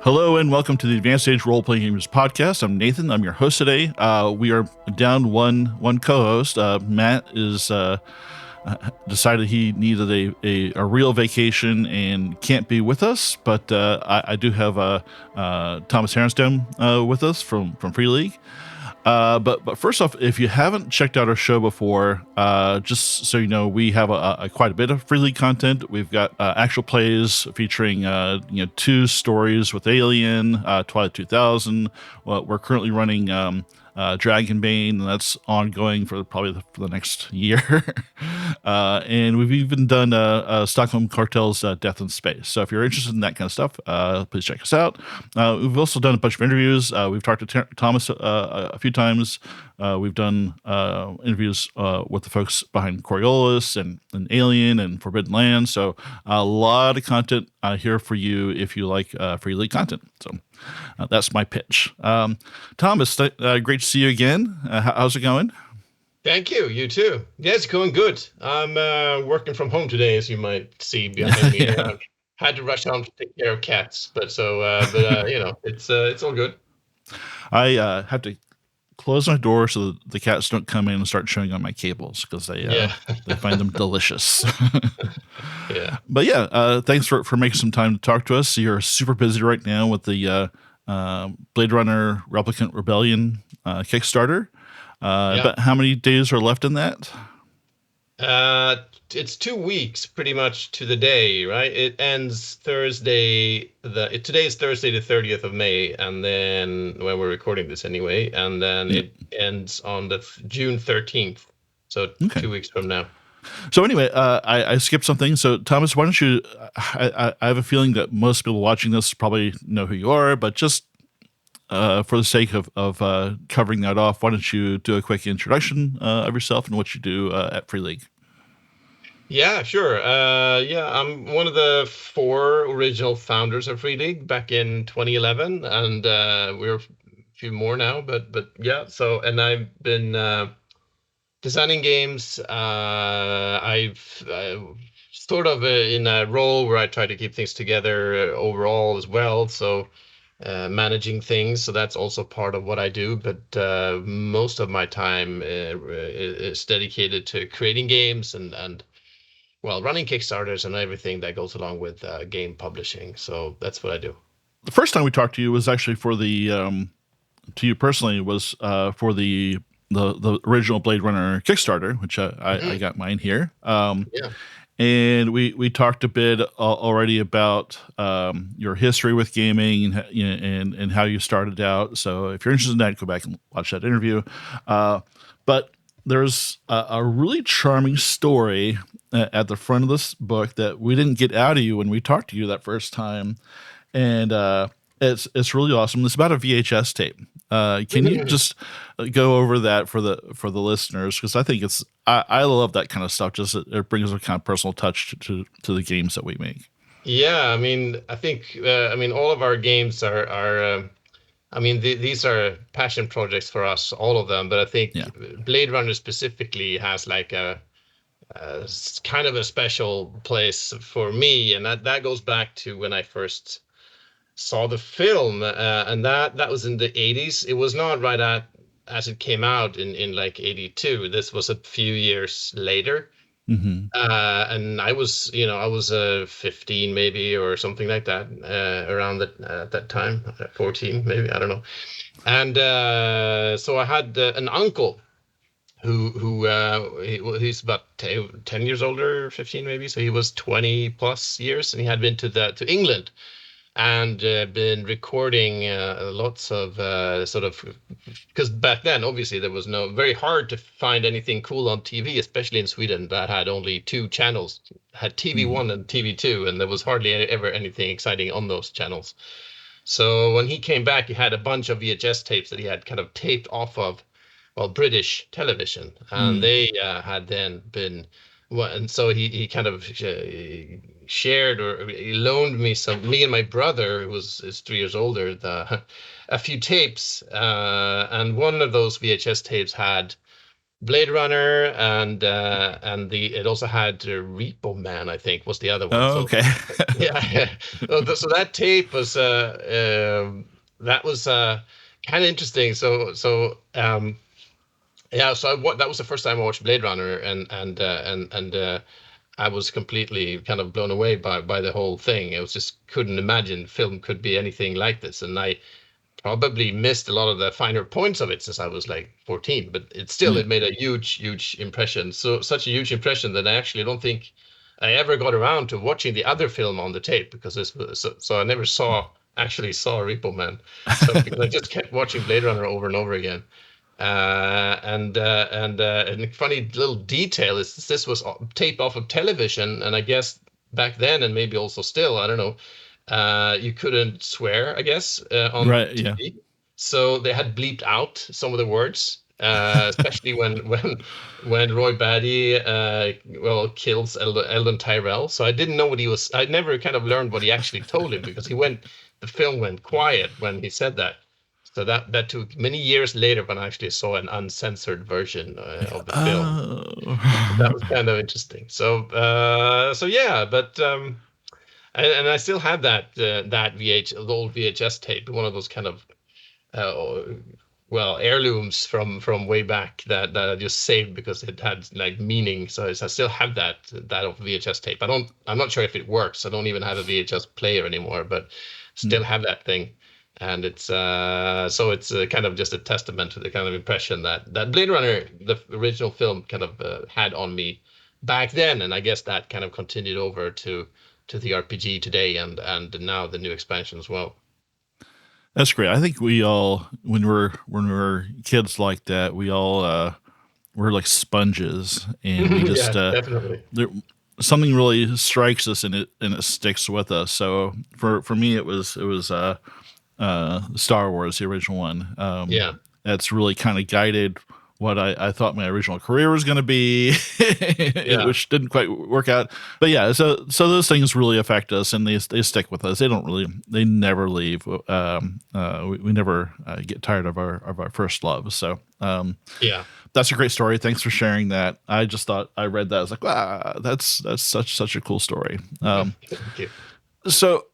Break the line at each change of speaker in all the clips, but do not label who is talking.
Hello and welcome to the Advanced Age Role Playing Games podcast. I'm Nathan. I'm your host today. We are down one co-host. Matt is decided he needed a real vacation and can't be with us. But I do have Tomas Härenstam with us from Free League. But first off, if you haven't checked out our show before, just so you know, we have quite a bit of Free League content. We've got actual plays featuring 2 stories with Alien, Twilight 2000. Well, we're currently running Dragonbane, and that's ongoing for the next year. And we've even done Stockholm Cartel's Death in Space. So if you're interested in that kind of stuff, please check us out. We've also done a bunch of interviews. We've talked to Thomas a few times. We've done interviews with the folks behind Coriolis and Alien and Forbidden Land. So a lot of content here for you if you like Free League content. So that's my pitch. Thomas, great to see you again. How's it going?
Thank you. You too. Yeah, it's going good. I'm working from home today, as you might see behind me.
Yeah.
Had to rush home to take care of cats, but it's all good.
I have to close my door so that the cats don't come in and start chewing on my cables because they find them delicious.
Yeah.
But yeah, thanks for making some time to talk to us. You're super busy right now with the Bladerunner Replicant Rebellion Kickstarter. But how many days are left in that?
It's 2 weeks pretty much to the day, right? It ends Thursday. Today is Thursday, the 30th of May, and then when we're recording this anyway, and then it ends on the June 13th. So 2 weeks from now.
So anyway, I skipped something. So Thomas, why don't you? I have a feeling that most people watching this probably know who you are, but just for the sake of covering that off, why don't you do a quick introduction of yourself and what you do at Free League?
Yeah, sure. I'm one of the 4 original founders of Free League back in 2011, and we're a few more now. But yeah. So, and I've been designing games. I've sort of in a role where I try to keep things together overall as well. So. Managing things, so that's also part of what I do, but most of my time is dedicated to creating games and running Kickstarters and everything that goes along with game publishing. So that's what I do.
The first time we talked to you was actually for the to you personally was for the original Blade Runner Kickstarter, which I got mine here. And we talked a bit already about your history with gaming and how you started out. So if you're interested in that, go back and watch that interview. But there's a really charming story at the front of this book that we didn't get out of you when we talked to you that first time. And it's really awesome. It's about a VHS tape. Can you just go over that for the listeners? Because I think I love that kind of stuff. Just it brings a kind of personal touch to the games that we make.
Yeah, I mean, I think all of our games are these are passion projects for us, all of them. But I think Blade Runner specifically has like a kind of a special place for me, and that goes back to when I first saw the film, and that was in the 80s. It was not right as it came out in like 82. This was a few years later.
Mm-hmm.
And I was 15 maybe or something like that, around that time, 14 maybe, I don't know. And so I had an uncle he's about 10 years older, 15 maybe, so he was 20 plus years, and he had been to England and been recording lots of because back then obviously there was very hard to find anything cool on TV, especially in Sweden that had only 2 channels, had TV1 and TV2, and there was hardly ever anything exciting on those channels. So when he came back, he had a bunch of VHS tapes that he had kind of taped off of British television, and they had then been. And so he kind of shared, or he loaned me me and my brother, who is 3 years older, a few tapes, and one of those VHS tapes had Blade Runner, and it also had Repo Man, I think, was the other one.
Oh,
So
okay.
yeah, so that tape was that was kind of interesting. That was the first time I watched Blade Runner, and I was completely kind of blown away by the whole thing. I was just couldn't imagine film could be anything like this, and I probably missed a lot of the finer points of it since I was like 14, but it
Yeah.
made a huge impression. So such a huge impression that I actually don't think I ever got around to watching the other film on the tape because this was so I never saw Repo Man. So because I just kept watching Blade Runner over and over again. And a funny little detail is this was taped off of television, and I guess back then, and maybe also still, I don't know, you couldn't swear, I guess, on
Right. Yeah.
TV. So they had bleeped out some of the words, especially when Roy Batty kills Eldon Tyrell. So I didn't know what he was. I never kind of learned what he actually told him because the film went quiet when he said that. So that took many years later when I actually saw an uncensored version of the film. So that
Oh.
was kind of interesting. So yeah, but and I still have that the old VHS tape, one of those kind of uh, heirlooms from way back that I just saved because it had like meaning. So I still have that of VHS tape. I'm not sure if it works. I don't even have a VHS player anymore, but still have that thing. And it's kind of just a testament to the kind of impression that Blade Runner, the original film, kind of had on me back then, and I guess that kind of continued over to the RPG today, and now the new expansion as well.
That's great. I think we all, when we're kids like that, we all we're like sponges, and we
Yeah,
just
definitely.
there, something really strikes us, and it sticks with us. So for me, it was Star Wars, the original one.
Yeah.
That's really kind of guided what I thought my original career was going to be,
Yeah.
which didn't quite work out. But yeah, so those things really affect us, and they stick with us. They never leave. We never get tired of our first love. So
Yeah.
that's a great story. Thanks for sharing that. I just thought I read that. I was like, wow, that's such a cool story.
Thank you.
So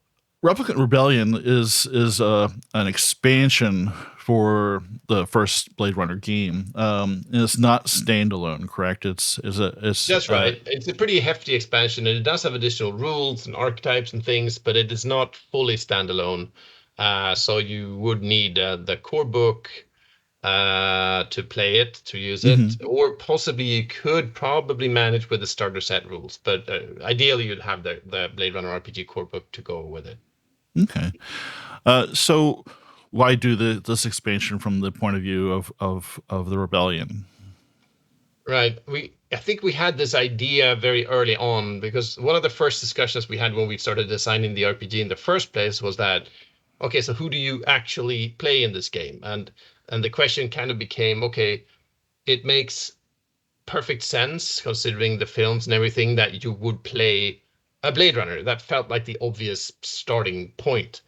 Replicant Rebellion is an expansion for the first Blade Runner game. And it's not standalone, correct? It's
That's right. It's a pretty hefty expansion, and it does have additional rules and archetypes and things, but it is not fully standalone. So you would need the core book to play it, to use it,
mhm.
or possibly you could probably manage with the starter set rules. But ideally, you'd have the Blade Runner RPG core book to go with it.
Okay. So why do this expansion from the point of view of the rebellion?
Right. I think we had this idea very early on because one of the first discussions we had when we started designing the RPG in the first place was that, okay, so who do you actually play in this game? And the question kind of became, okay, it makes perfect sense considering the films and everything that you would play a Blade Runner. That felt like the obvious starting point.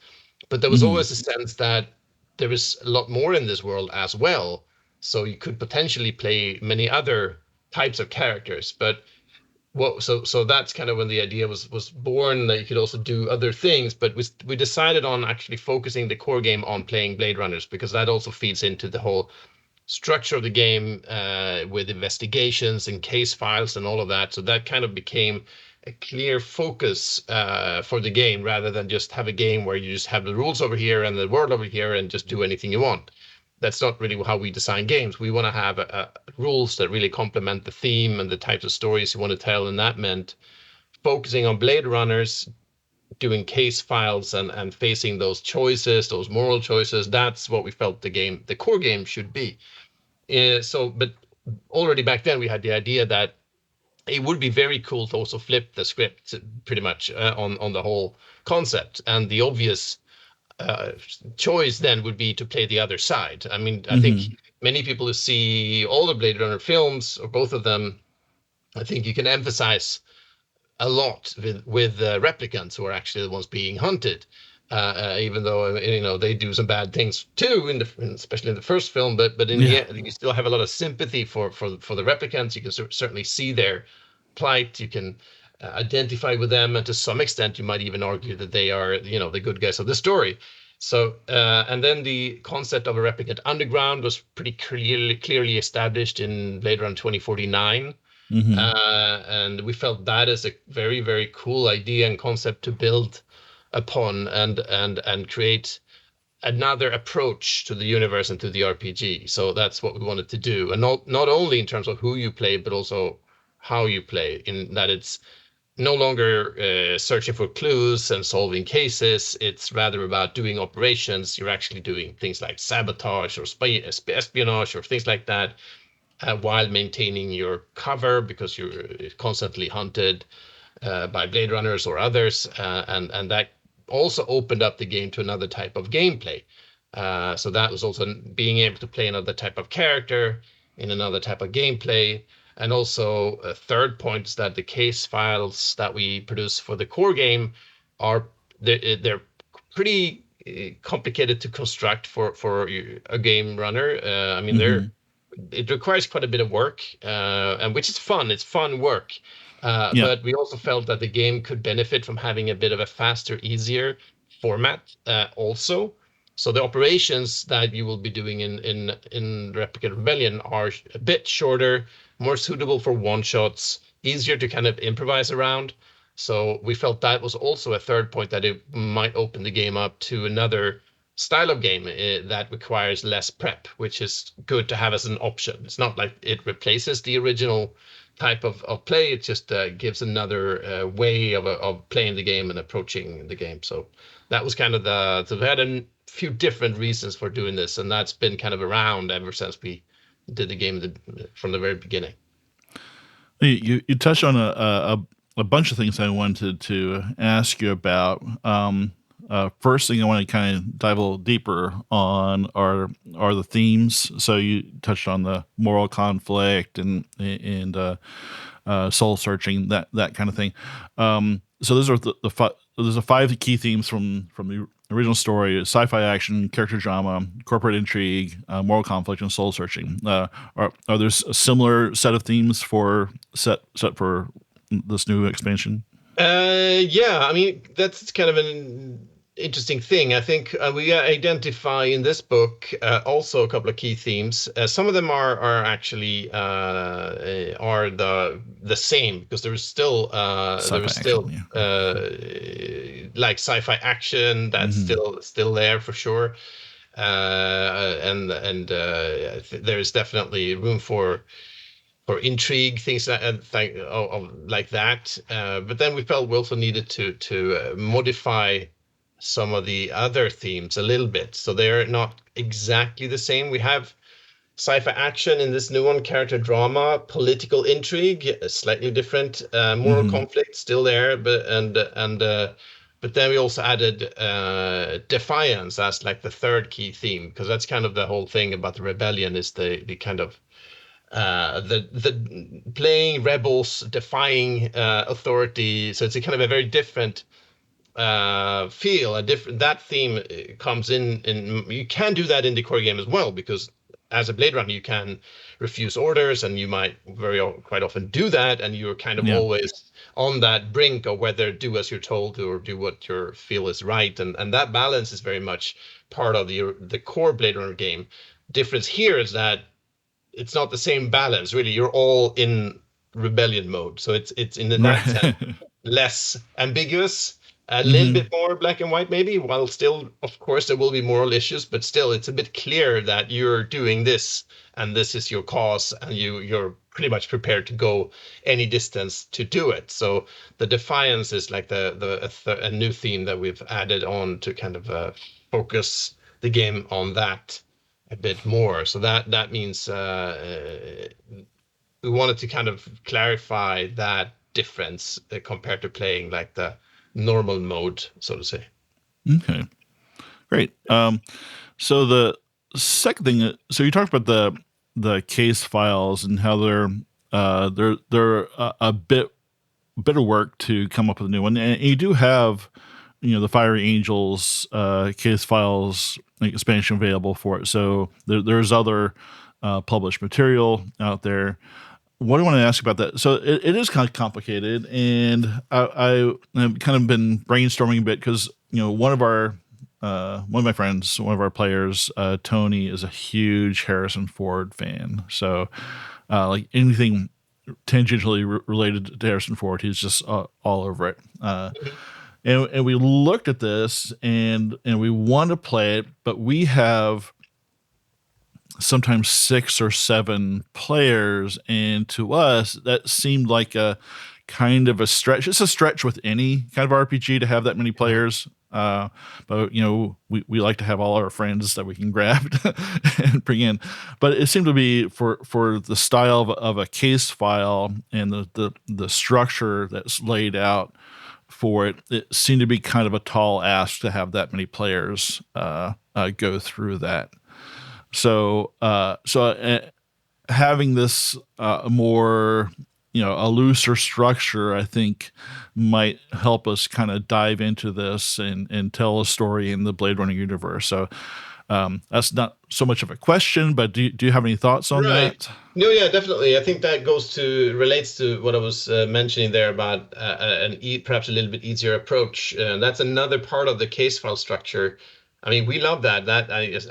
But there was
Hmm.
always a sense that there is a lot more in this world as well. So you could potentially play many other types of characters. But so that's kind of when the idea was born that you could also do other things. But we decided on actually focusing the core game on playing Blade Runners because that also feeds into the whole structure of the game with investigations and case files and all of that. So that kind of became a clear focus for the game rather than just have a game where you just have the rules over here and the world over here and just do anything you want. That's not really how we design games. We want to have rules that really complement the theme and the types of stories you want to tell. And that meant focusing on Blade Runners, doing case files and facing those choices, those moral choices. That's what we felt the core game should be. But already back then we had the idea that it would be very cool to also flip the script pretty much on the whole concept. And the obvious uh, choice then would be to play the other side. I mean, I think
Hmm.
many people who see all the Blade Runner films or both of them, I think you can emphasize a lot with replicants who are actually the ones being hunted. even though they do some bad things too, especially in the first film. But in the end, you still have a lot of sympathy for the replicants. You can certainly see their plight. You can identify with them, and to some extent, you might even argue that they are the good guys of the story. So and then the concept of a replicant underground was pretty clearly established in Blade Runner 2049. And we felt that is a very, very cool idea and concept to build upon and create another approach to the universe and to the RPG. So that's what we wanted to do, and not only in terms of who you play, but also how you play. In that, it's no longer searching for clues and solving cases. It's rather about doing operations. You're actually doing things like sabotage or espionage or things like that, while maintaining your cover because you're constantly hunted by Blade Runners or others, and that also opened up the game to another type of gameplay. So that was also being able to play another type of character in another type of gameplay. And also a third point is that the case files that we produce for the core game are they're pretty complicated to construct for a game runner. I mean, it requires quite a bit of work, and which is fun. It's fun work. But we also felt that the game could benefit from having a bit of a faster, easier format also. So the operations that you will be doing in Replicant Rebellion are a bit shorter, more suitable for one shots, easier to kind of improvise around. So we felt that was also a third point, that it might open the game up to another style of game that requires less prep, which is good to have as an option. It's not like it replaces the original type of play. It just gives another way of playing the game and approaching the game. So that was kind of so we had a few different reasons for doing this, and that's been kind of around ever since we did the game from the very beginning.
You touched on a bunch of things I wanted to ask you about. First thing I want to kind of dive a little deeper on are the themes. So you touched on the moral conflict and soul searching, that kind of thing. So those are there's 5 key themes from the original story: sci-fi action, character drama, corporate intrigue, moral conflict, and soul searching. Are there a similar set of themes for set for this new expansion?
Yeah, I mean, that's kind of an interesting thing. I think we identify in this book also a couple of key themes. Some of them are actually are the same, because there was still like sci-fi action that's still there for sure. And there is definitely room for intrigue, things like that. But then we felt we also needed to modify some of the other themes a little bit, so they're not exactly the same. We have sci-fi action in this new one, character drama, political intrigue, slightly different, moral conflict still there, but then we also added defiance as like the third key theme, because that's kind of the whole thing about the rebellion, is the kind of the playing rebels, defying authority. So it's a kind of a very different feel. That theme comes in, and you can do that in the core game as well, because as a Blade Runner you can refuse orders, and you might quite often do that, and you're kind of always on that brink of whether do as you're told or do what you feel is right, and that balance is very much part of the core Blade Runner game. Difference here is that it's not the same balance, really. You're all in rebellion mode, so it's in that sense less ambiguous, a little bit more black and white maybe, while still of course there will be moral issues, but still it's a bit clear that you're doing this and this is your cause, and you're pretty much prepared to go any distance to do it. So the defiance is like a new theme that we've added on to kind of focus the game on that a bit more. So that means we wanted to kind of clarify that difference compared to playing like the normal mode, so to say.
Okay, great. So the second thing, so you talked about the case files and how they're a bit of work to come up with a new one, and you do have the Fiery Angels case files expansion available for it. So there's other published material out there. What do I want to ask about that? So it is kind of complicated, and I've kind of been brainstorming a bit because one of my friends, one of our players, Tony, is a huge Harrison Ford fan. So like anything tangentially related to Harrison Ford, he's just all over it. And we looked at this and we want to play it, but we have sometimes 6 or 7 players, and to us that seemed like a kind of a stretch. It's a stretch with any kind of RPG to have that many players. But we like to have all our friends that we can grab and bring in. But it seemed to be for the style of a case file and the structure that's laid out for it, it seemed to be kind of a tall ask to have that many players go through that. So having this more a looser structure, I think, might help us kind of dive into this and tell a story in the Blade Runner universe. So that's not so much of a question, but do you have any thoughts on that?
No, yeah, definitely. I think that relates to what I was mentioning there about perhaps a little bit easier approach. That's another part of the case file structure. I mean, we love that.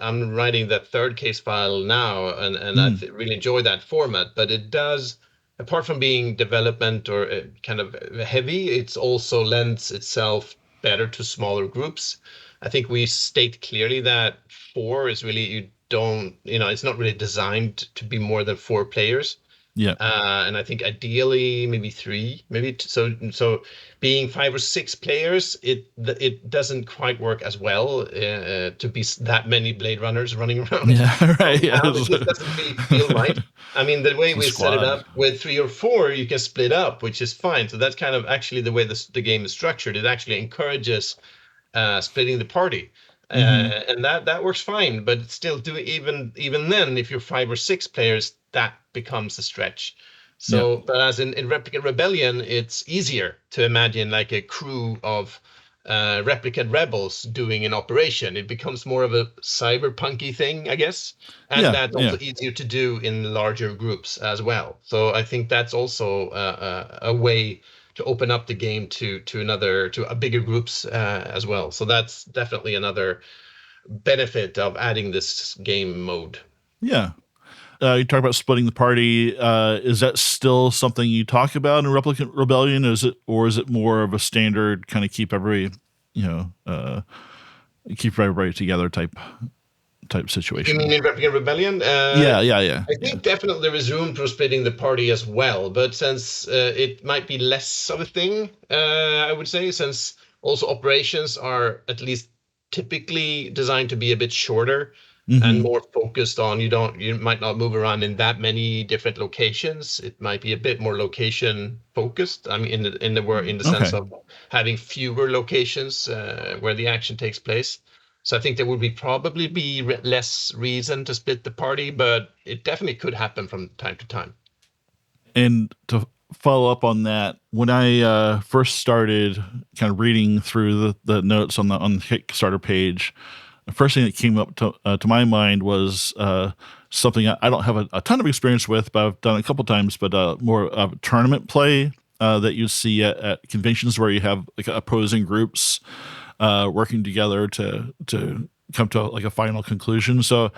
I'm writing that third case file now, and I really enjoy that format. But it does, apart from being development or kind of heavy, it's also lends itself better to smaller groups. I think we state clearly that 4 is really, it's not really designed to be more than 4 players.
Yeah.
And I think ideally maybe 3, so being 5 or 6 players, it doesn't quite work as well to be that many Blade Runners running around.
Yeah, right.
Yeah, it just doesn't really feel right. I mean, the way we set it up with 3 or 4, you can split up, which is fine. So that's kind of actually the way the game is structured. It actually encourages splitting the party. And that works fine, but still, even then, if you're 5 or 6 players, that becomes a stretch. So, but as in Replicant Rebellion, it's easier to imagine like a crew of replicant rebels doing an operation. It becomes more of a cyberpunky thing, I guess, and that's also easier to do in larger groups as well. So I think that's also a way to open up the game to a bigger groups as well. So that's definitely another benefit of adding this game mode.
Yeah. You talk about splitting the party. Is that still something you talk about in Replicant Rebellion? Is it more of a standard kind of keep everybody together type situation?
You mean in Replicant Rebellion?
Yeah.
I think definitely there is room for splitting the party as well, but since it might be less of a thing, I would say, since also operations are at least typically designed to be a bit shorter and more focused on, you might not move around in that many different locations. It might be a bit more location focused. I mean, in the sense of having fewer locations where the action takes place. So I think there would probably be less reason to split the party, but it definitely could happen from time to time.
And to follow up on that, when I first started kind of reading through the notes on the Kickstarter page, the first thing that came up to my mind was something I don't have a ton of experience with, but I've done a couple times, but more of tournament play that you see at conventions where you have like opposing groups working together to come to like a final conclusion. So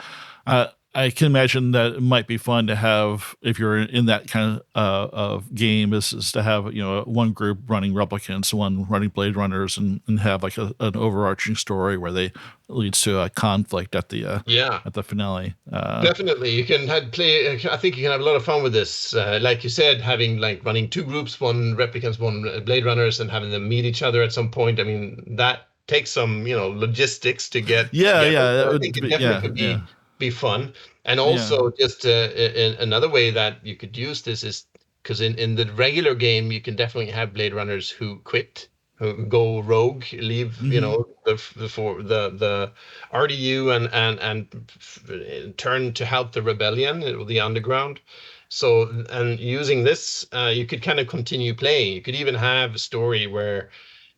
I can imagine that it might be fun to have, if you're in that kind of game, is to have one group running replicants, one running Blade Runners, and have like an overarching story where they leads to a conflict at the finale.
Definitely, you can play. I think you can have a lot of fun with this. Like you said, having like running 2 groups, one replicants, one Blade Runners, and having them meet each other at some point. I mean, that takes some logistics to get. I think it definitely could be fun. And also just another way that you could use this is because in the regular game you can definitely have Blade Runners who quit, who go rogue, leave the RDU and turn to help the rebellion, the underground. So, and using this, you could kind of continue playing. You could even have a story where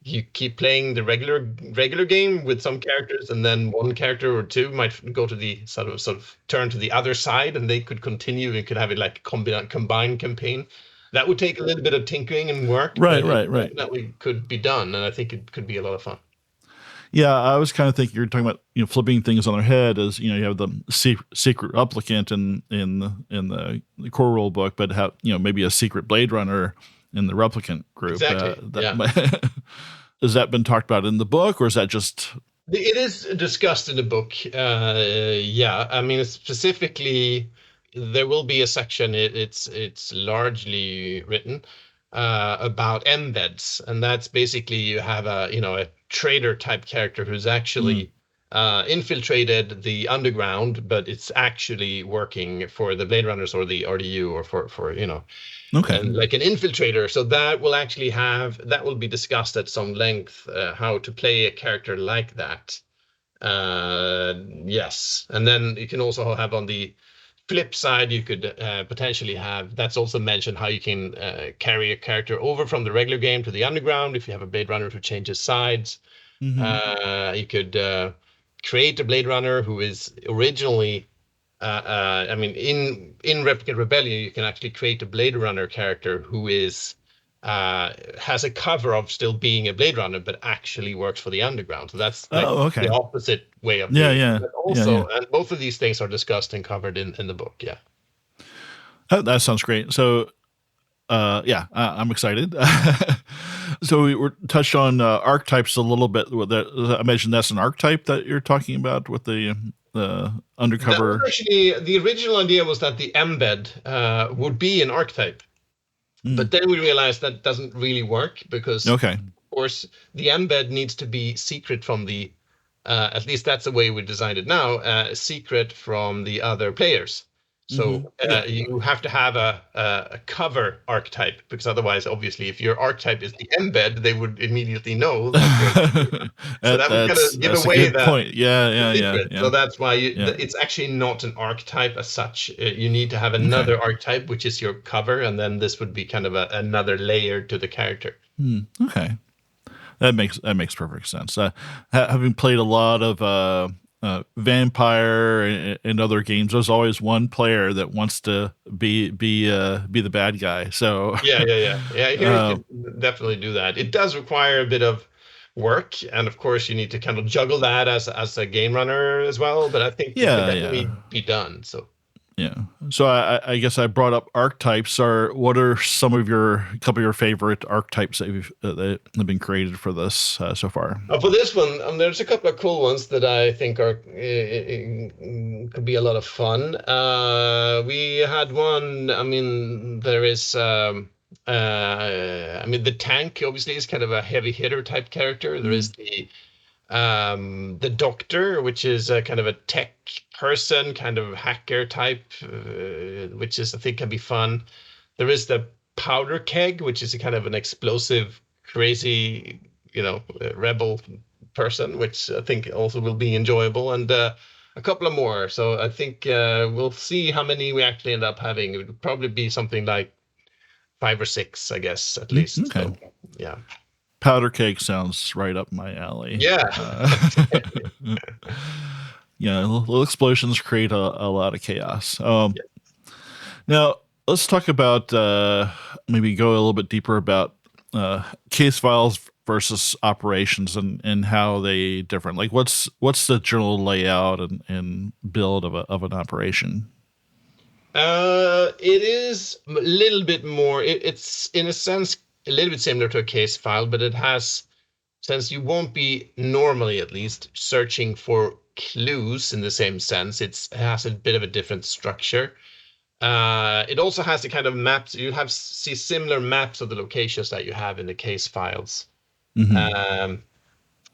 you keep playing the regular game with some characters, and then one character or two might go to the sort of turn to the other side, and they could continue. You could have it like combined campaign. That would take a little bit of tinkering and work,
Right,
but it
right, right.
definitely could be done, and I think it could be a lot of fun.
Yeah, I was kind of thinking you're talking about flipping things on their head. As you have the secret replicant in the core rule book, but have maybe a secret Blade Runner in the replicant group.
Exactly. Yeah.
Has that been talked about in the book, or is that just?
It is discussed in the book. Yeah, I mean, specifically, there will be a section. It's largely written about embeds, and that's basically you have a trader type character who's actually infiltrated the underground, but it's actually working for the Blade Runners or the RDU or for
Okay.
and like an infiltrator. So that will be discussed at some length, how to play a character like that. Yes, and then you can also have on the flip side, you could potentially have, that's also mentioned, how you can carry a character over from the regular game to the underground if you have a Blade Runner who changes sides. You could create a Blade Runner who is originally I mean, in Replicant Rebellion, you can actually create a Blade Runner character who is has a cover of still being a Blade Runner, but actually works for the Underground. So that's like
Okay.
the opposite way of
Yeah,
doing
yeah,
it. But
yeah,
also,
yeah.
and both of these things are discussed and covered in the book. Yeah.
That sounds great. So, yeah, I'm excited. So we were touched on archetypes a little bit. I imagine that's an archetype that you're talking about with the
That was
undercover.
actually the original idea, was that the embed would be an archetype.
Mm.
But then we realized that doesn't really work because,
Okay.
of course, the embed needs to be secret from the, at least that's the way we designed it now, secret from the other players. So
Yeah.
you have to have a cover archetype, because otherwise, obviously, if your archetype is the embed, they would immediately know that you're. So that would kind of give
That's a
away
good
the
point. Yeah,
the
yeah, yeah,
secret.
yeah,
So that's why
yeah.
it's actually not an archetype as such. You need to have
Okay.
another archetype, which is your cover, and then this would be kind of another layer to the character.
Okay. That makes perfect sense. Having played a lot of Vampire and other games, there's always one player that wants to be the bad guy. So,
Yeah. Here you
uh,
can definitely do that. It does require a bit of work, and of course, you need to kind of juggle that as a game runner as well. But I think it can
yeah, yeah,
definitely be done. So.
yeah. So I guess I brought up archetypes. What are some of your couple of your favorite archetypes that have been created for this so far?
For this one, there's a couple of cool ones that I think are could be a lot of fun. We had one. I mean, there is. I mean, the tank obviously is kind of a heavy hitter type character. There is the doctor, which is a kind of a tech person, kind of hacker type, which is, I think, can be fun. There is the powder keg, which is a kind of an explosive, crazy, rebel person, which I think also will be enjoyable, and a couple of more. So I think we'll see how many we actually end up having. It would probably be something like 5 or 6, I guess, at least.
Okay.
So yeah.
Powder cake sounds right up my alley.
Yeah.
Little explosions create a lot of chaos. Now, let's talk about maybe go a little bit deeper about case files versus operations and how they different. Like, what's the general layout and build of an operation?
It is a little bit more. It's in a sense a little bit similar to a case file, but it has, since you won't be normally, at least, searching for clues in the same sense, it has a bit of a different structure. It also has the kind of maps. You see similar maps of the locations that you have in the case files.
Mm-hmm.
Um,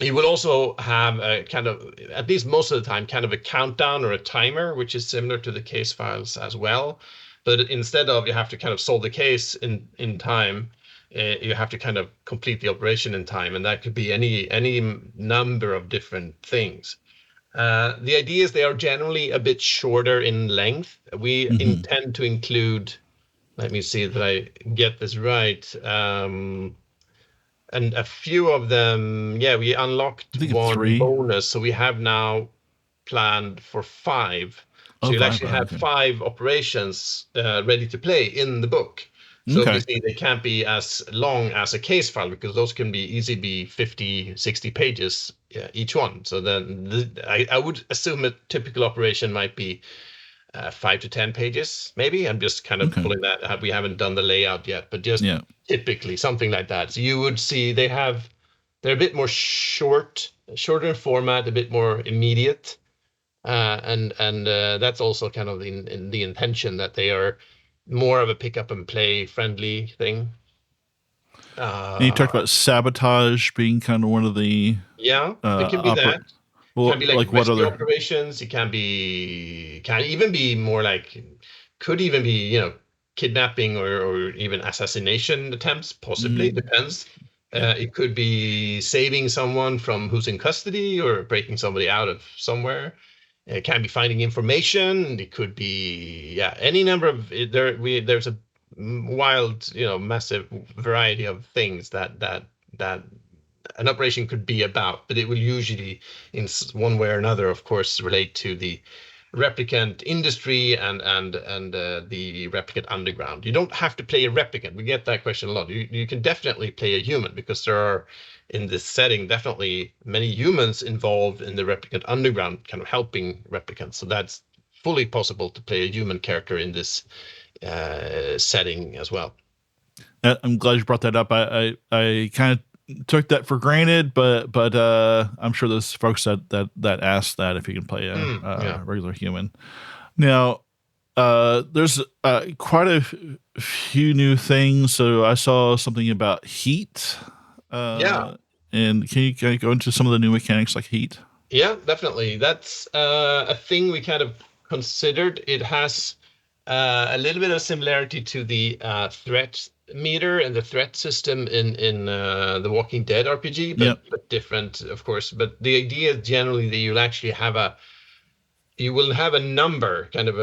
you will also have a kind of, at least most of the time, kind of a countdown or a timer, which is similar to the case files as well. But instead of you have to kind of solve the case in time, you have to kind of complete the operation in time, and that could be any number of different things. The idea is they are generally a bit shorter in length. We
Mm-hmm.
intend to include, let me see that I get this right. and a few of them, we unlocked
I think it's
one
3.
bonus, so we have now planned for 5. So
Oh,
you'll
5.
actually have
Okay.
5 operations ready to play in the book. So
Okay.
obviously they can't be as long as a case file, because those can easily be 50, 60 pages each one. So then I would assume a typical operation might be 5 to 10 pages, maybe. I'm just kind of
Okay.
pulling that. We haven't done the layout yet, but just
Yeah.
typically something like that. So you would see they're a bit more shorter in format, a bit more immediate, and that's also kind of in the intention that they are more of a pick up and play friendly thing.
And you talked
Uh,
about sabotage being kind of one of the
yeah, it can be
opera.
that. Can
Well,
be like
like what
rescue
other?
operations. It can even be more like, could even be, kidnapping or even assassination attempts, possibly,
Mm,
depends.
yeah.
It could be saving someone from who's in custody, or breaking somebody out of somewhere. It can be finding information. It could be, any number of there's a wild, massive variety of things that an operation could be about, but it will usually, in one way or another, of course, relate to the replicant industry and the replicant underground. You don't have to play a replicant. We get that question a lot. You can definitely play a human, because there are, in this setting, definitely many humans involved in the replicant underground, kind of helping replicants. So that's fully possible to play a human character in this setting as well.
I'm glad you brought that up. I kind of took that for granted, but I'm sure there's folks that ask that if you can play
Yeah.
a regular human. Now, there's quite a few new things. So I saw something about heat.
Yeah.
And can you go into some of the new mechanics like heat?
Yeah, definitely. That's a thing we kind of considered. It has a little bit of similarity to the threat meter and the threat system in the Walking Dead RPG,
Yep.
but different, of course. But the idea is generally that you will have a number, kind of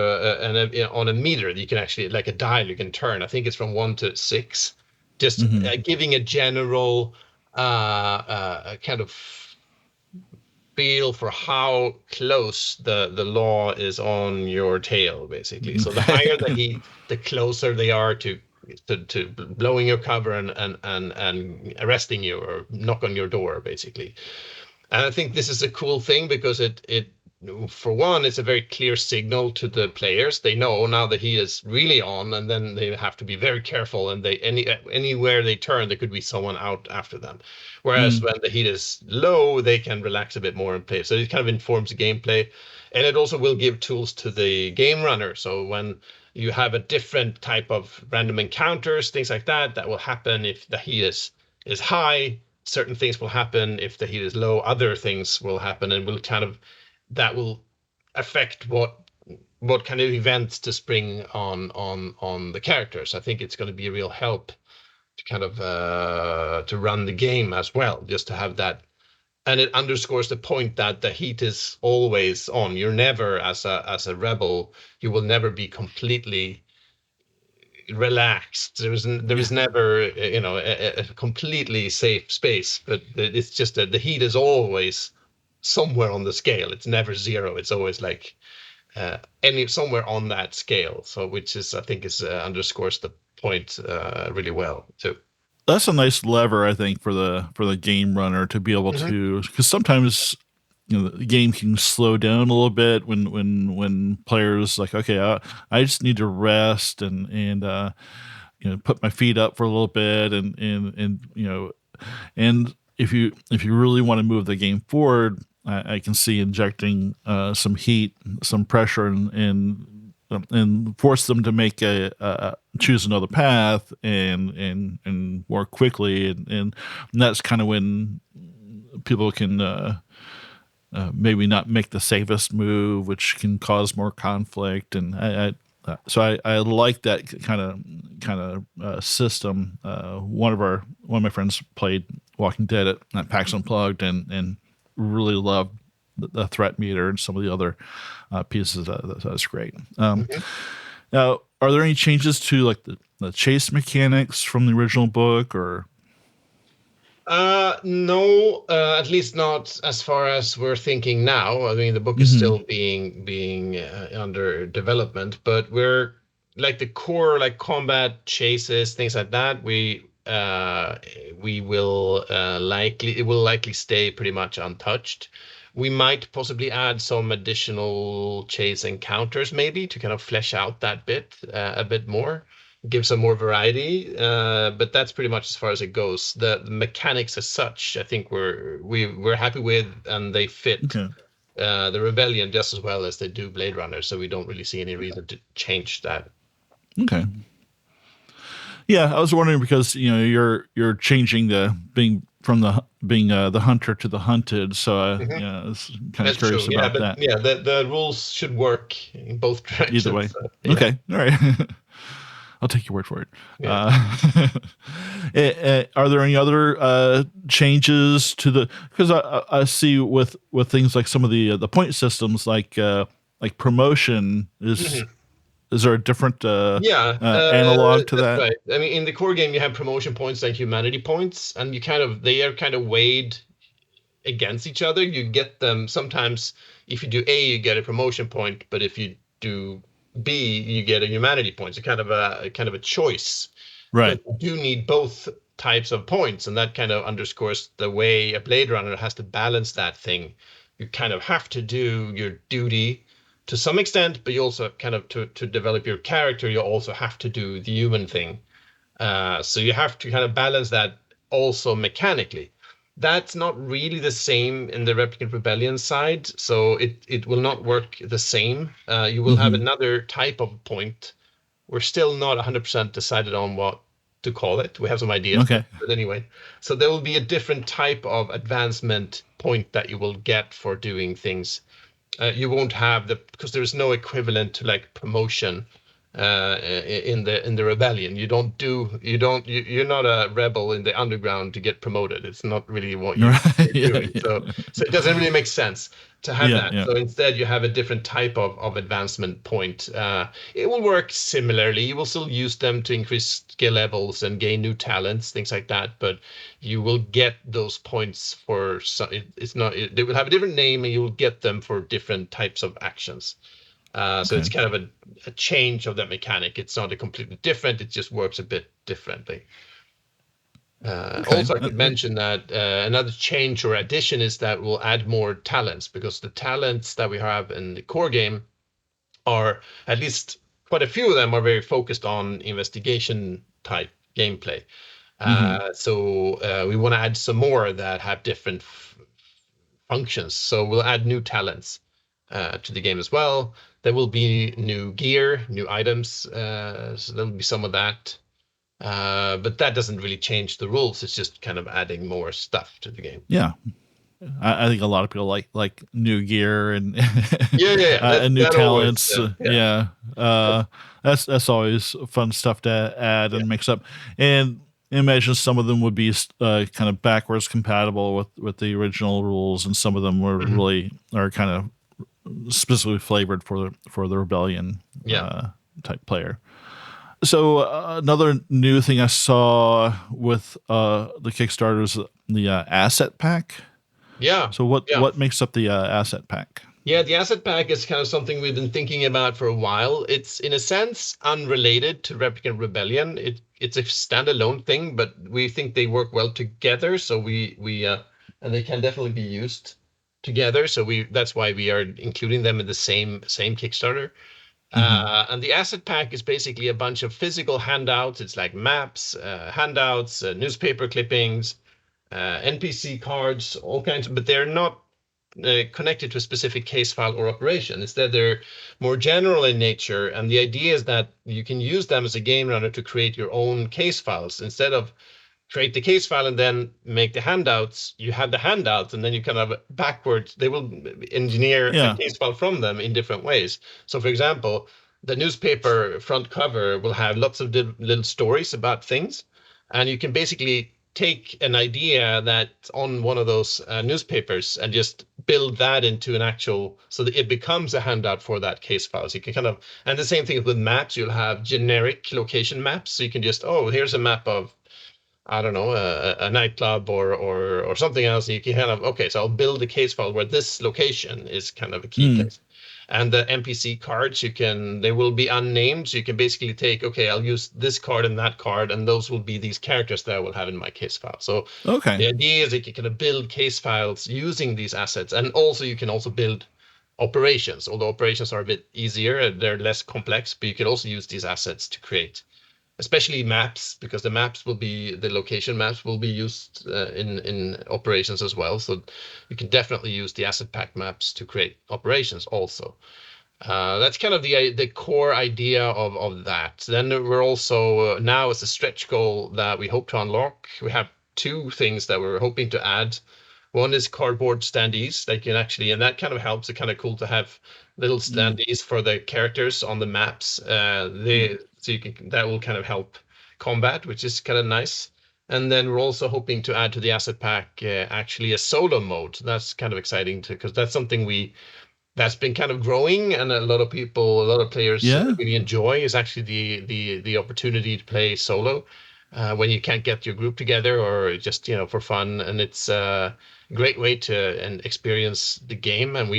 on a meter that you can actually, like a dial you can turn. I think it's from 1 to 6, just
Hmm.
giving a general kind of feel for how close the law is on your tail, basically. So the
Okay.
higher the heat, the closer they are to blowing your cover and arresting you, or knock on your door, basically. And I think this is a cool thing, because it for one, it's a very clear signal to the players. They know now that he is really on, and then they have to be very careful. And anywhere they turn, there could be someone out after them. Whereas
Mm,
when the heat is low, they can relax a bit more and play. So it kind of informs the gameplay, and it also will give tools to the game runner. So when you have a different type of random encounters, things like that, that will happen if the heat is high. Certain things will happen if the heat is low. Other things will happen, and will kind of that will affect what kind of events to spring on the characters. I think it's going to be a real help to kind of to run the game as well, just to have that. And it underscores the point that the heat is always on. You're never, as a rebel, you will never be completely relaxed. There
yeah.
is never a completely safe space, but it's just that the heat is always somewhere on the scale. It's never zero. It's always like any somewhere on that scale. So which is, I think, is underscores the point really well too.
That's a nice lever, I think, for the game runner to be able
Hmm.
to, because sometimes the game can slow down a little bit when players like, okay, I just need to rest and put my feet up for a little bit and and if you really want to move the game forward, I can see injecting some heat, some pressure, and force them to make a choose another path and more quickly, and that's kind of when people can maybe not make the safest move, which can cause more conflict. And I like that kind of system. One of my friends played Walking Dead at PAX Unplugged and really loved the threat meter and some of the other pieces. That's great.
Hmm.
Now, are there any changes to like the chase mechanics from the original book, or?
No, at least not as far as we're thinking now. I mean, the book is
Hmm.
still being under development, but we're like the core, like combat chases, things like that. We will likely it will likely stay pretty much untouched. We might possibly add some additional chase encounters, maybe to kind of flesh out that bit a bit more, give some more variety. But that's pretty much as far as it goes. The mechanics as such, I think we're happy with, and they fit
Okay.
the Rebellion just as well as they do Blade Runner. So we don't really see any reason to change that.
Okay. Yeah, I was wondering because you're changing the being from the being the hunter to the hunted. So
Mhm.
yeah, I was kind of
That's true.
curious
Yeah,
about
but
that.
yeah, the rules should work in both
Either
directions.
way.
So, yeah,
Okay. All right. I'll take your word for it.
yeah.
Are there any other changes to the? Because I see with things like some of the point systems, like promotion
Mhm.
is there a different
Yeah,
analog to
that's
that?
right. I mean, in the core game, you have promotion points and humanity points, and they are kind of weighed against each other. You get them sometimes. If you do A, you get a promotion point, but if you do B, you get a humanity point. So kind of a choice, because
Right.
you do need both types of points, and that kind of underscores the way a Blade Runner has to balance that thing. You kind of have to do your duty to some extent, but you also kind of to develop your character, you also have to do the human thing. So you have to kind of balance that also mechanically. That's not really the same in the Replicant Rebellion side, so it will not work the same. You will have
Hmm.
another type of point. We're still not 100% decided on what to call it. We have some ideas, but
Okay.
anyway. So there will be a different type of advancement point that you will get for doing things. You won't have because there's no equivalent to like promotion in the rebellion. You're not a rebel in the underground to get promoted. It's not really what
Right.
you're
Yeah.
doing. So
Yeah.
so it doesn't really make sense to have
Yeah.
that.
Yeah.
So instead, you have a different type of advancement point. It will work similarly. You will still use them to increase skill levels and gain new talents, things like that. But you will get those points for some. It's not. They will have a different name, and you will get them for different types of actions. So
Okay.
it's kind of a change of that mechanic. It's not a completely different. It just works a bit differently.
Okay.
Also, I could mention that another change or addition is that we'll add more talents, because the talents that we have in the core game are, at least quite a few of them, are very focused on investigation type gameplay.
Hmm.
So we want to add some more that have different functions. So we'll add new talents to the game as well. There will be new gear, new items. So there will be some of that. But that doesn't really change the rules. It's just kind of adding more stuff to the game.
Yeah. I think a lot of people like new gear and
Yeah, yeah, yeah.
and new
That always,
talents.
yeah,
Yeah, that's always fun stuff to add
yeah.
and mix up. And imagine some of them would be kind of backwards compatible with the original rules, and some of them were
Mhm.
really are kind of specifically flavored for the rebellion
Yeah,
type player. So another new thing I saw with the Kickstarter is the asset pack.
yeah,
So what
yeah.
what makes up the asset pack?
Yeah, the asset pack is kind of something we've been thinking about for a while. It's in a sense unrelated to Replicant Rebellion. It's a standalone thing, but we think they work well together. So we and they can definitely be used together. So we that's why we are including them in the same Kickstarter.
Hmm.
And the asset pack is basically a bunch of physical handouts. It's like maps, handouts, newspaper clippings, NPC cards, all kinds, but they're not connected to a specific case file or operation. Instead, they're more general in nature. And the idea is that you can use them as a game runner to create your own case files. Instead of create the case file and then make the handouts, you have the handouts, and then you kind of backwards, they will engineer a
Yeah,
case file from them in different ways. So, for example, the newspaper front cover will have lots of little stories about things. And you can basically take an idea that's on one of those newspapers and just build that into an actual, so that it becomes a handout for that case file. So you can kind of, and the same thing with maps, you'll have generic location maps. So you can just, oh, here's a map of I don't know, a nightclub or something else. You can kind of, okay, so I'll build a case file where this location is kind of a key place. And the NPC cards, they will be unnamed. So you can basically take, okay, I'll use this card and that card, and those will be these characters that I will have in my case file. So
Okay.
the idea is that you can build case files using these assets, and also you can also build operations. Although operations are a bit easier, they're less complex, but you can also use these assets to create especially maps, because the location maps will be used in operations as well. So you can definitely use the asset pack maps to create operations also. That's kind of the core idea of that. Then we're also now as a stretch goal that we hope to unlock. We have two things that we're hoping to add. One is cardboard standees that can actually, and that kind of helps. It's kind of cool to have little standees for the characters on the maps. So you can, that will kind of help combat, which is kind of nice. And then we're also hoping to add to the asset pack actually a solo mode. That's kind of exciting too, because that's something that's been kind of growing, and a lot of players
Yeah.
really enjoy, is actually the opportunity to play solo when you can't get your group together, or just for fun. And it's a great way to and experience the game. And we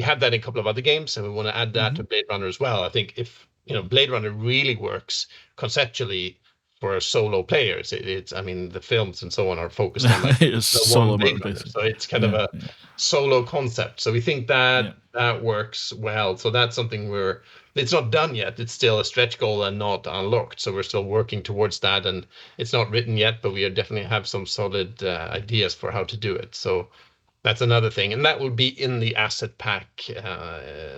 have that in a couple of other games, and we want to add that to Blade Runner as well. I think if Blade Runner really works conceptually for solo players, it's, I mean, the films and so on are focused on like
It's
the one
solo
Blade
mode,
Runner,
basically.
so it's kind of
Yeah.
a solo concept. So we think
Yeah.
that works well. So that's something it's not done yet. It's still a stretch goal and not unlocked. So we're still working towards that, and it's not written yet, but we definitely have some solid ideas for how to do it. So that's another thing, and that will be in the asset pack.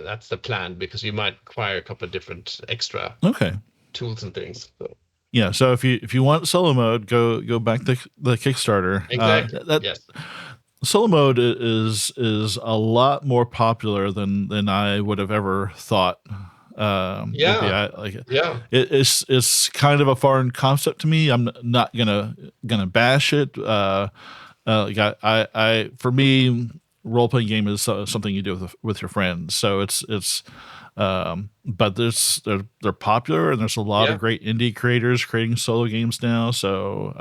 That's the plan, because you might require a couple of different extra
Okay.
tools and things. So.
Yeah. So if you want solo mode, go back to the Kickstarter.
Exactly.
That
Yes.
solo mode is a lot more popular than I would have ever thought. Would be.
Yeah. Yeah.
It's kind of a foreign concept to me. I'm not gonna bash it. Like I for me, role playing game is something you do with your friends. So it's but they're popular, and there's a lot of
Yeah.
great indie creators creating solo games now. So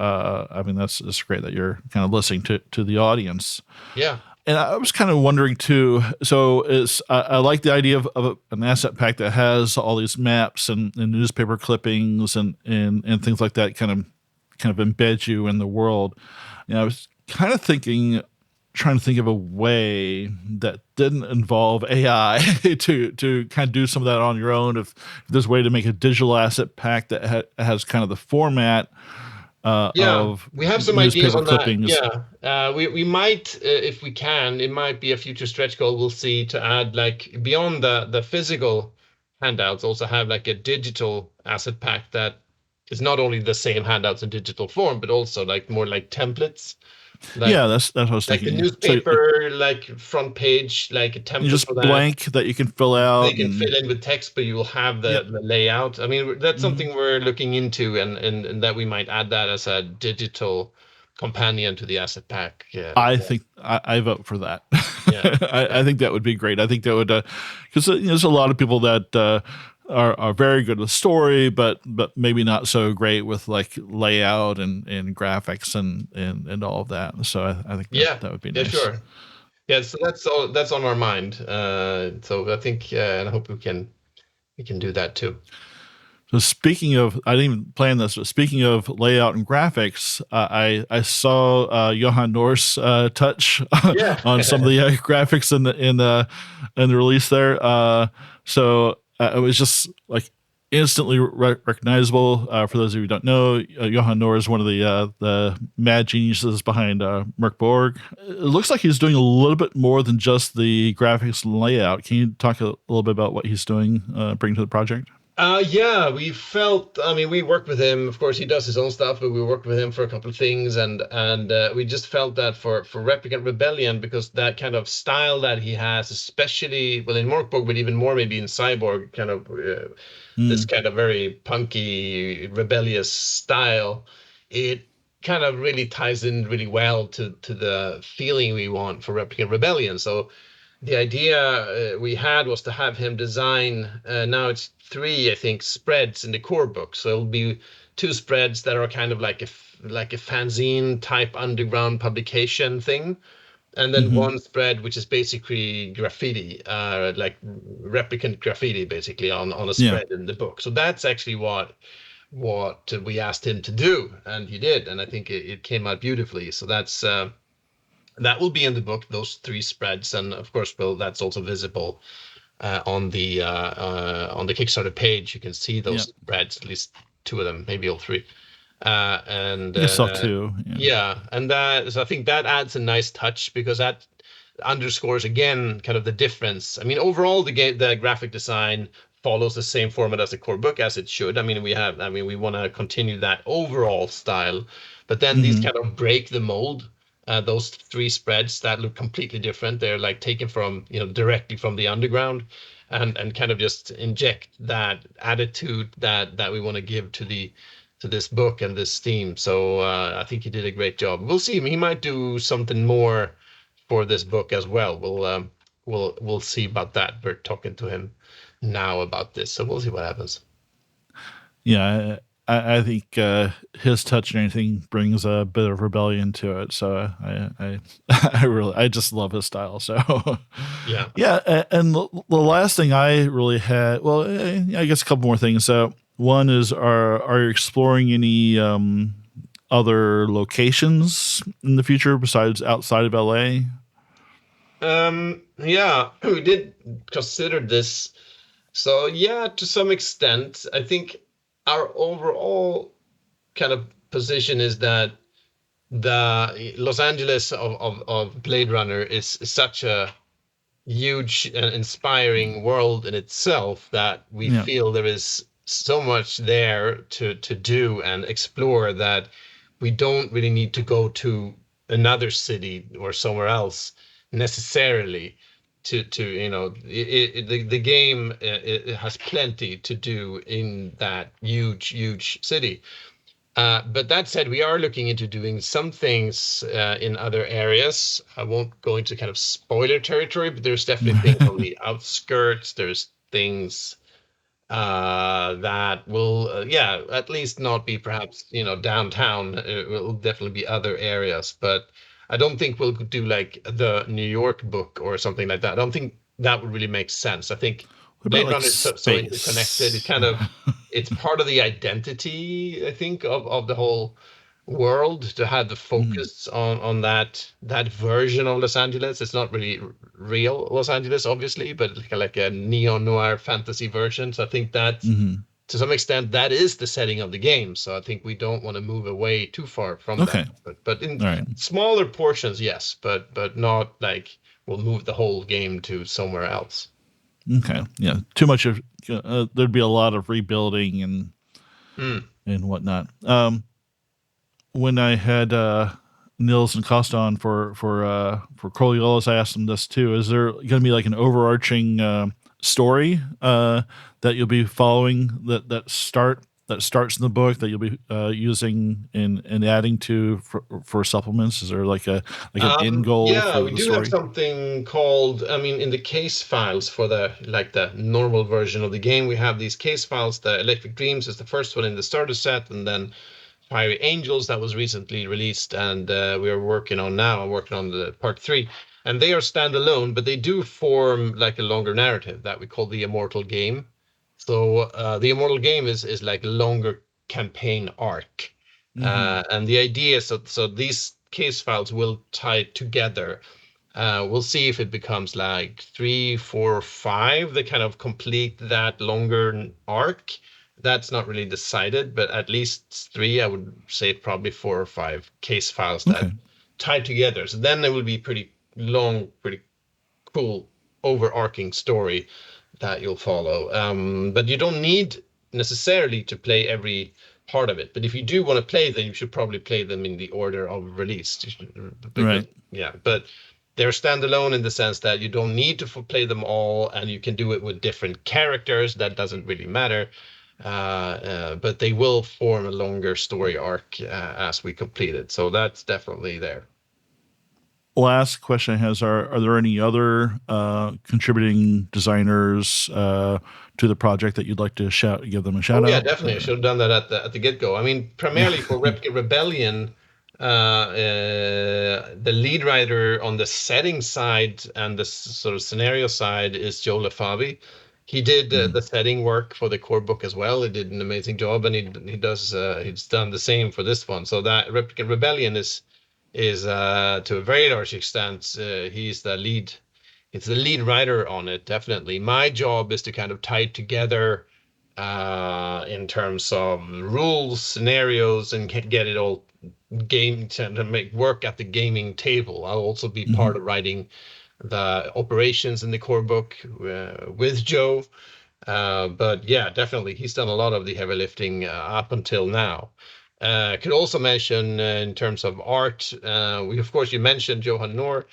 I mean, it's great that you're kind of listening to the audience.
Yeah.
And I was kind of wondering too. So I like the idea of an asset pack that has all these maps and newspaper clippings and things like that. Kind of embed you in the world. I was kind of trying to think of a way that didn't involve AI to kind of do some of that on your own. If there's a way to make a digital asset pack that has kind of the format
Yeah,
of
we have some ideas
newspaper
on that.
clippings.
Yeah, we might, if we can, it might be a future stretch goal. We'll see, to add, like, beyond the physical handouts, also have like a digital asset pack that is not only the same handouts in digital form, but also like more like templates, like
Yeah, that's what I was
the
thinking. So
newspaper, like front page, like a
you
template
just
for that.
blank that you can fill
They
out
can
and
fill in with text, but you will have
yeah.
the layout. I mean, that's
Mhm.
something we're looking into, and that we might add that as a digital companion to the asset pack. Yeah,
I think I vote for that.
yeah,
I think that would be great. I think that would because there's a lot of people that are very good with story, but maybe not so great with like layout and graphics and all of that. So I think
yeah,
that would be
yeah,
nice.
sure. Yeah, so that's on our mind. So I think, and I hope we can do that too.
So speaking of, I didn't even plan this, but speaking of layout and graphics, I saw Johan Norse touch
Yeah,
on some of the graphics in the release there. So it was just like instantly recognizable. For those of you who don't know, Johan Norse is one of the mad geniuses behind Merc. It looks like he's doing a little bit more than just the graphics and layout. Can you talk a little bit about what he's doing, bring to the project?
yeah, we felt. I mean, we worked with him. Of course, he does his own stuff, but we worked with him for a couple of things, and we just felt that for Replicant Rebellion, because that kind of style that he has, especially well in Morkborg, but even more maybe in Cyborg, kind of this
Mm.
kind of very punky, rebellious style, it kind of really ties in really well to the feeling we want for Replicant Rebellion. So the idea we had was to have him design. Now it's three, I think, spreads in the core book. So it'll be two spreads that are kind of like like a fanzine type underground publication thing, and then one spread which is basically graffiti, like replicant graffiti, basically on a
Yeah.
spread in the book. So that's actually what we asked him to do, and he did, and I think it came out beautifully. So that will be in the book, those three spreads, and of course, that's also visible on the Kickstarter page. You can see those
Yeah.
spreads, at least two of them, maybe all three. And
I guess so too. Yeah.
yeah, and so I think that adds a nice touch, because that underscores again kind of the difference. I mean, overall, the graphic design follows the same format as the core book, as it should. I mean, we want to continue that overall style, but then these kind of break the mold. Those three spreads that look completely different. They're like taken from, directly from the underground, and kind of just inject that attitude that we want to give to this book and this theme. So I think he did a great job. We'll see. He might do something more for this book as well. We'll see about that. We're talking to him now about this, so we'll see what happens.
Yeah, I think his touch and anything brings a bit of rebellion to it. So I just love his style. So
Yeah.
yeah. And the last thing I really had, well, I guess a couple more things. So one is, are you exploring any other locations in the future besides outside of LA?
Yeah, we did consider this. So yeah, to some extent, I think our overall kind of position is that the Los Angeles of Blade Runner is such a huge and inspiring world in itself, that we
Yeah.
feel there is so much there to do and explore, that we don't really need to go to another city or somewhere else necessarily to the game, it has plenty to do in that huge city. But that said, we are looking into doing some things in other areas. I won't go into kind of spoiler territory, but there's definitely things on the outskirts. There's things that will, yeah, at least not be perhaps, downtown. It will definitely be other areas, but I don't think we'll do like the New York book or something like that. I don't think that would really make sense. I think
What about
Blade
like
Runner is so interconnected. It
space?
kind of it's part of the identity, I think, of the whole world, to have the
Mhm.
focus on that version of Los Angeles. It's not really real Los Angeles, obviously, but like a neo noir fantasy version. So I think that
Mhm.
to some extent that is the setting of the game. So I think we don't want to move away too far from that.
Okay.
But in
All right.
smaller portions, yes, but not like we'll move the whole game to somewhere else.
Okay. Yeah. Too much of there'd be a lot of rebuilding
Mm.
and whatnot. When I had Nils and Costa on for Coriolis, I asked them this too. Is there going to be like an overarching story that you'll be following that starts in the book that you'll be using and adding to for supplements? Is there like an end goal
Yeah,
for
we
the
do have
story?
something called, I mean, in the case files for the normal version of the game, we have these case files. The Electric Dreams is the first one in the starter set, and then Fiery Angels that was recently released, and we are working on now. I'm working on the part three, and they are standalone, but they do form like a longer narrative that we call the Immortal Game. So the Immortal Game is like a longer campaign arc,
Mm-hmm.
and the idea is so these case files will tie together. We'll see if it becomes like three, four, five that kind of complete that longer arc. That's not really decided, but at least three, I would say probably four or five case files that
Okay.
tie together. So then it will be pretty long, pretty cool, overarching story that you'll follow. But you don't need necessarily to play every part of it. But if you do want to play them, you should probably play them in the order of release. Because
Right.
yeah, but they're standalone in the sense that you don't need to play them all, and you can do it with different characters. That doesn't really matter. But they will form a longer story arc as we complete it. So that's definitely there.
last question I have is, are there any other contributing designers to the project that you'd like to give them a shout
Oh yeah,
out?
definitely. I should have done that at the get-go. I mean, primarily for Replicant Rebellion, the lead writer on the setting side and the sort of scenario side is Joe LaFavi. He did the setting work for the core book as well. He did an amazing job, and he's done the same for this one. So that Replicant Rebellion is to a very large extent he's the lead. It's the lead writer on it, definitely. My job is to kind of tie it together in terms of rules, scenarios, and get it all to make work at the gaming table. I'll also be part of writing the operations in the core book with Joe. But yeah, definitely, he's done a lot of the heavy lifting up until now. Could also mention in terms of art, of course you mentioned Johan Noor.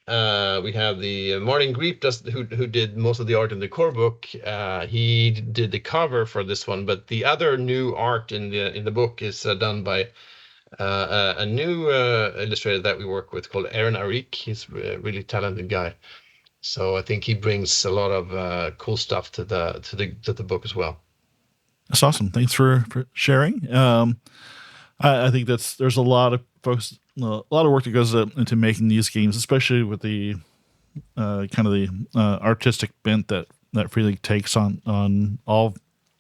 We have the Martin Griep who did most of the art in the core book. He did the cover for this one, but the other new art in the book is done by a new illustrator that we work with called Aaron Arik. He's a really talented guy. So I think he brings a lot of cool stuff to the book as well.
That's awesome. Thanks for sharing. I think there's a lot of folks, a lot of work that goes into making these games, especially with the kind of the artistic bent that Free League takes on all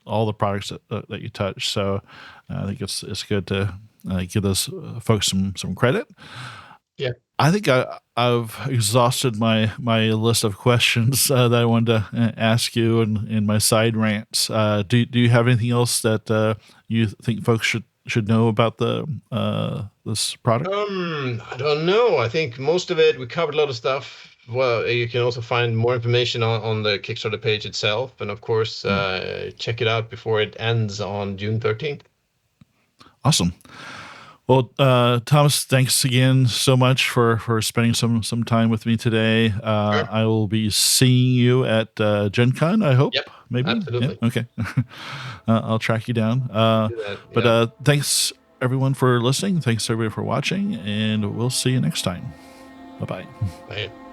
the products that you touch. So I think it's good to give those folks some credit.
Yeah.
I think I've exhausted my list of questions that I wanted to ask you in my side rants. Do you have anything else that you think folks should know about this product?
I don't know. I think most of it we covered a lot of stuff. Well, you can also find more information on the Kickstarter page itself, and of course, check it out before it ends on June 13th.
Awesome. Well, Thomas, thanks again so much for spending some time with me today.
Sure.
I will be seeing you at Gen Con, I hope.
Yep,
maybe.
absolutely.
Yeah, okay. I'll track you down.
Do that, yeah.
But thanks everyone for listening. Thanks everybody for watching, and we'll see you next time. Bye-bye.
Bye.